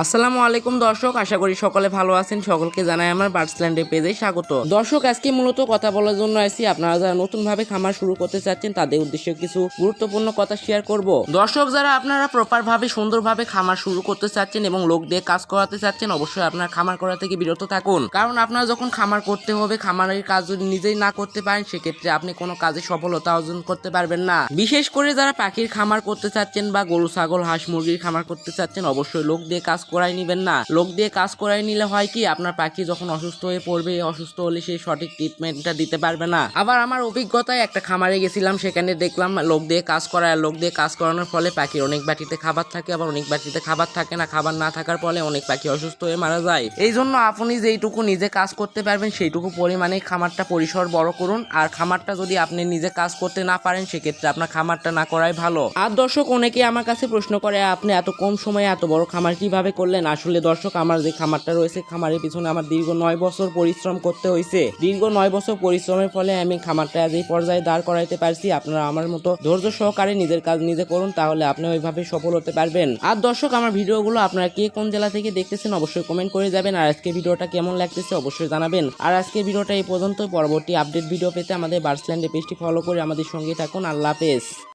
আসসালামু আলাইকুম দর্শক, আশা করি সকলে ভালো আছেন। সকলকে জানাই আমার বার্ডসল্যান্ডের পেজে স্বাগত। দর্শক, আজকে মূলত কথা বলার জন্য আসছি। আপনারা যারা নতুনভাবে খামার শুরু করতে চাচ্ছেন তাদের উদ্দেশ্যে কিছু গুরুত্বপূর্ণ কথা শেয়ার করব। দর্শক, যারা আপনারা প্রপারভাবে সুন্দরভাবে খামার শুরু করতে চাচ্ছেন এবং লোক দিয়ে কাজ করাতে চাচ্ছেন, অবশ্যই আপনার খামার করা থেকে বিরত থাকুন। কারণ আপনারা যখন খামার করতে হবে, খামারের কাজ যদি নিজেই না করতে পারেন, সেক্ষেত্রে আপনি কোনো কাজে সফলতা অর্জন করতে পারবেন না। বিশেষ করে যারা পাখির খামার করতে চাচ্ছেন বা গরু ছাগল হাঁস মুরগির খামার করতে চাচ্ছেন, অবশ্যই লোক দিয়ে কাজ করাই নিবেন না। লোক দিয়ে কাজ করাই নিলে হয় কি, আপনার পাখি যখন অসুস্থ হয়ে পড়বে, অসুস্থ হলে সেই সঠিক ট্রিটমেন্টটা দিতে পারবে না। আবার আমার অভিজ্ঞতায় একটা খামারে গেছিলাম, সেখানে দেখলাম লোক দিয়ে কাজ করায়, লোক দিয়ে কাজ করানোর ফলে পাখির অনেক বাটিতে খাবার থাকে, আবার অনেক বাটিতে খাবার থাকে না। খাবার না থাকার ফলে অনেক পাখি অসুস্থ হয়ে মারা যায়। এই জন্য আপনি যেইটুকু নিজে কাজ করতে পারবেন সেইটুকু পরিমাণে খামারটা পরিসর বড় করুন। আর খামারটা যদি আপনি নিজে কাজ করতে না পারেন, সেক্ষেত্রে আপনার খামারটা না করাই ভালো। আর দর্শক, অনেকে আমার কাছে প্রশ্ন করে, আপনি এত কম সময়ে এত বড় খামার কিভাবে করলেন? আসলে দর্শক, আমার যে খামারটা রয়েছে, খামারের পিছনে আমার দীর্ঘ 9 বছর পরিশ্রম করতে হয়েছে। দীর্ঘ 9 বছর পরিশ্রমের ফলে আমি খামারটা আজ এই পর্যায়ে দাঁড় করাইতে পারছি। আপনারা আমার মতো ধৈর্য সহকারে নিজের কাজ নিজে করুন, তাহলে আপনি ওইভাবে সফল হতে পারবেন। আর দর্শক, আমার ভিডিওগুলো আপনারা কে কোন জেলা থেকে দেখতেছেন অবশ্যই কমেন্ট করে যাবেন। আর আজকে ভিডিওটা কেমন লাগতেছে অবশ্যই জানাবেন। আর আজকে ভিডিওটা এই পর্যন্ত। পরবর্তী আপডেট ভিডিও পেতে আমাদের বার্ডসল্যান্ডের পেজটি ফলো করে আমাদের সঙ্গে থাকুন। আল্লাহ হাফেজ।